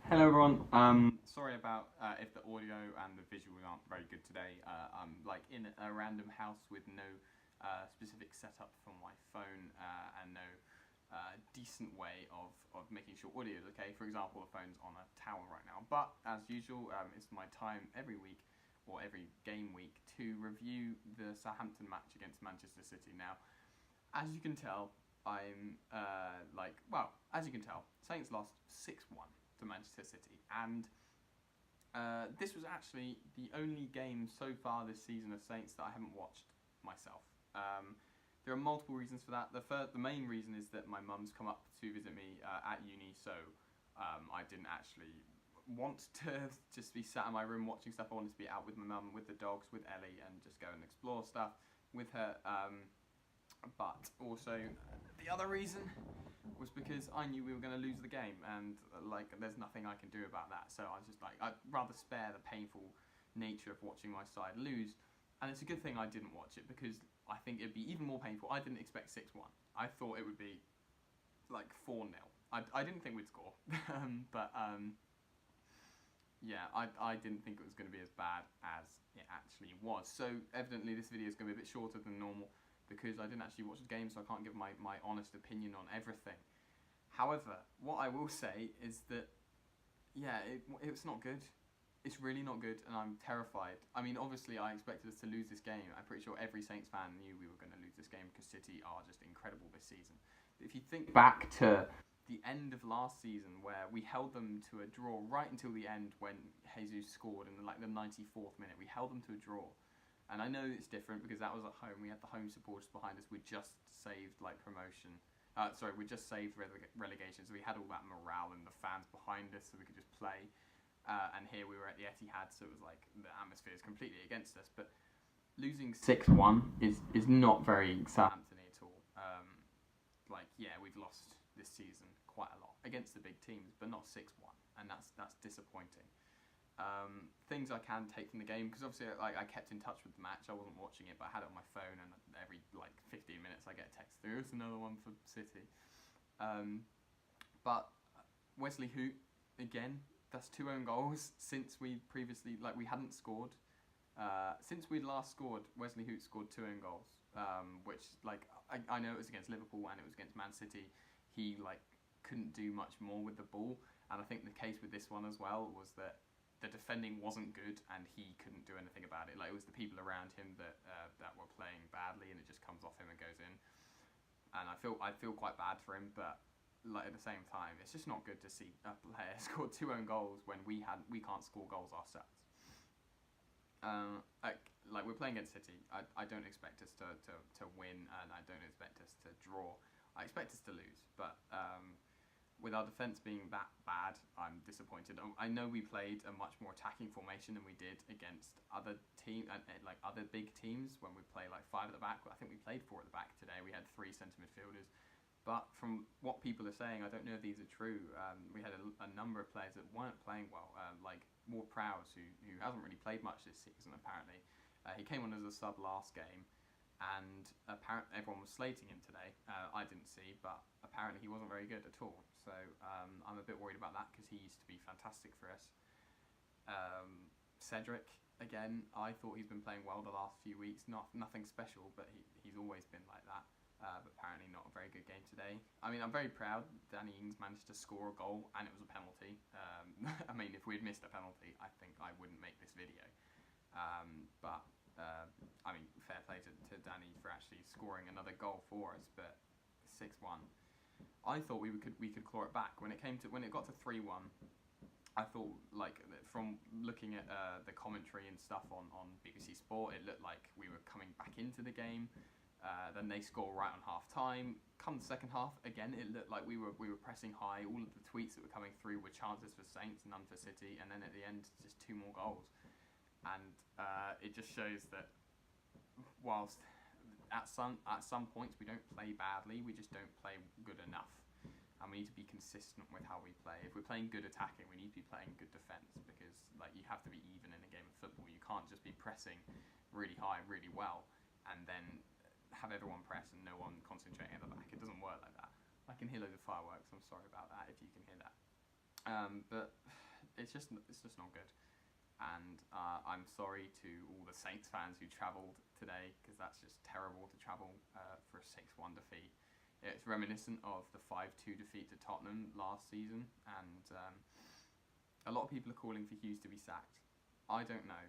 Hello everyone. Sorry about if the audio and the visual aren't very good today. I'm like in a random house with no specific setup for my phone and no decent way of making sure audio is okay. For example, the phone's on a tower right now. But as usual, it's my time every week or every game week to review the Southampton match against Manchester City. Now, as you can tell, I'm as you can tell, Saints lost 6-1 to Manchester City, and this was actually the only game so far this season of Saints that I haven't watched myself. There are multiple reasons for that. The main reason is that my mum's come up to visit me at uni, so I didn't actually want to just be sat in my room watching stuff. I wanted to be out with my mum, with the dogs, with Ellie, and just go and explore stuff with her. But also, the other reason was because I knew we were going to lose the game, and there's nothing I can do about that. So I was just like, I'd rather spare the painful nature of watching my side lose. And it's a good thing I didn't watch it, because I think it'd be even more painful. I didn't expect 6-1. I thought it would be like 4-0. I didn't think we'd score, but yeah, I didn't think it was going to be as bad as it actually was. So evidently this video is going to be a bit shorter than normal, because I didn't actually watch the game, so I can't give my honest opinion on everything. However, what I will say is that, yeah, it's not good. It's really not good, and I'm terrified. I mean, obviously, I expected us to lose this game. I'm pretty sure every Saints fan knew we were going to lose this game, because City are just incredible this season. But if you think back to the end of last season, where we held them to a draw right until the end when Jesus scored in the 94th minute, we held them to a draw. And I know it's different because that was at home. We had the home supporters behind us. We just saved promotion. We just saved relegation. So we had all that morale and the fans behind us, so we could just play. And here we were at the Etihad, so it was like the atmosphere is completely against us. But losing 6-1 is not very Southampton at all. We've lost this season quite a lot against the big teams, but not 6-1, and that's disappointing. Things I can take from the game, because obviously I kept in touch with the match. I wasn't watching it, but I had it on my phone, and every 15 minutes I get a text through, it's another one for City. But Wesley Hoot, again, that's 2 own goals since we previously, we hadn't scored. Since we'd last scored, Wesley Hoot scored 2 own goals, which I know it was against Liverpool and it was against Man City. He couldn't do much more with the ball, and I think the case with this one as well was that the defending wasn't good, and he couldn't do anything about it. It was the people around him that were playing badly, and it just comes off him and goes in. And I feel quite bad for him, but at the same time, it's just not good to see a player score 2 own goals when we can't score goals ourselves. We're playing against City. I don't expect us to win, and I don't expect us to draw. I expect us to lose, but with our defence being that bad, I'm disappointed. I know we played a much more attacking formation than we did against other other big teams when we play 5 at the back. I think we played 4 at the back today. We had 3 centre midfielders. But from what people are saying, I don't know if these are true. We had a number of players that weren't playing well, like Ward-Prowse, who hasn't really played much this season, apparently. He came on as a sub last game, and apparently everyone was slating him today. I didn't see, but apparently he wasn't very good at all. So I'm a bit worried about that, because he used to be fantastic for us. Cedric, again, I thought he's been playing well the last few weeks. Nothing special, but he's always been like that. But apparently not a very good game today. I mean, I'm very proud Danny Ings managed to score a goal, and it was a penalty. I mean, if we had missed a penalty, I think I wouldn't make this video. I mean, fair play to Danny for actually scoring another goal for us. But 6-1, I thought we could claw it back. When it got to 3-1, I thought, from looking at the commentary and stuff on BBC Sport, it looked like we were coming back into the game. Then they score right on half time. Come the second half, again, it looked like we were pressing high. All of the tweets that were coming through were chances for Saints, none for City, and then at the end, just 2 more goals. And it just shows that whilst at some points we don't play badly, we just don't play good enough. And we need to be consistent with how we play. If we're playing good attacking, we need to be playing good defence, because you have to be even in a game of football. You can't just be pressing really high, really well, and then have everyone press and no one concentrating at the back. It doesn't work like that. I can hear loads of fireworks. I'm sorry about that if you can hear that. But it's just not good. And I'm sorry to all the Saints fans who travelled today, because that's just terrible to travel for a 6-1 defeat. It's reminiscent of the 5-2 defeat to Tottenham last season, and a lot of people are calling for Hughes to be sacked. I don't know.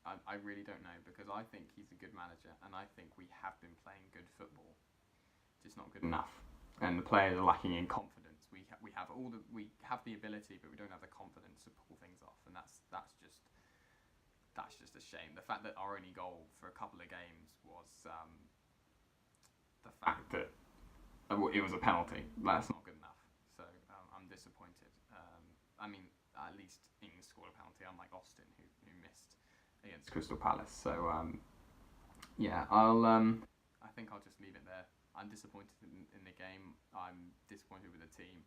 I really don't know, because I think he's a good manager, and I think we have been playing good football, just not good enough. And the players are lacking in confidence. We have the ability, but we don't have the confidence to pull things off, and that's just a shame. The fact that our only goal for a couple of games was the fact that it was a penalty. That's not good enough. So I'm disappointed. I mean, at least Ings scored a penalty, unlike Austin, who missed against Crystal Palace. So yeah, I think I'll just leave it there. I'm disappointed in the game. I'm disappointed with the team.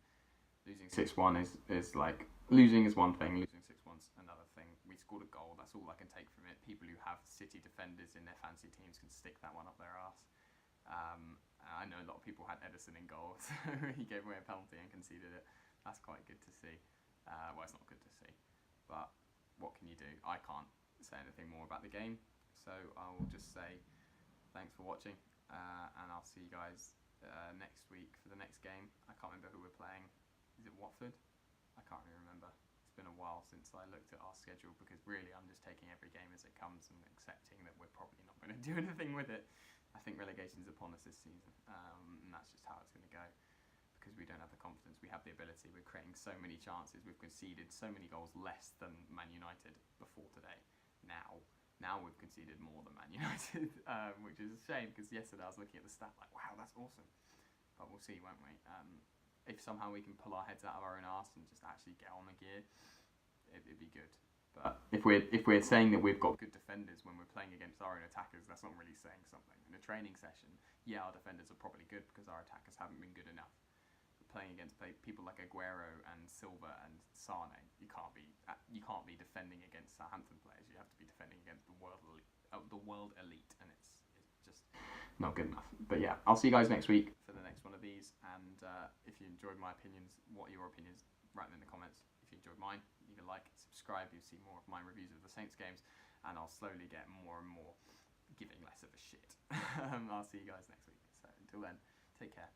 Losing 6-1 is like, losing is one thing, losing 6-1's another thing. We scored a goal, that's all I can take from it. People who have City defenders in their fancy teams can stick that one up their arse. I know a lot of people had Ederson in goal, so he gave away a penalty and conceded it. That's quite good to see. Well, it's not good to see, but what can you do? I can't say anything more about the game, so I'll just say thanks for watching. And I'll see you guys next week for the next game. I can't remember who we're playing. Is it Watford? I can't really remember. It's been a while since I looked at our schedule, because really I'm just taking every game as it comes and accepting that we're probably not going to do anything with it. I think relegation's upon us this season, and that's just how it's going to go, because we don't have the confidence. We have the ability. We're creating so many chances. We've conceded so many goals less than Man United before today. Now we've conceded more than Man United, which is a shame, because yesterday I was looking at the stat like, wow, that's awesome. But we'll see, won't we? If somehow we can pull our heads out of our own arse and just actually get on the gear, it'd be good. But if we're saying that we've got good defenders when we're playing against our own attackers, that's not really saying something. In a training session, yeah, our defenders are probably good because our attackers haven't been good enough. Playing against people like Aguero and Silva and Sane, you can't be defending against Southampton players. You have to be defending against the world elite, and it's just not good enough. But yeah, I'll see you guys next week for the next one of these. And if you enjoyed my opinions, what are your opinions? Write them in the comments. If you enjoyed mine, you can like, subscribe. You'll see more of my reviews of the Saints games, and I'll slowly get more and more giving less of a shit. I'll see you guys next week. So until then, take care.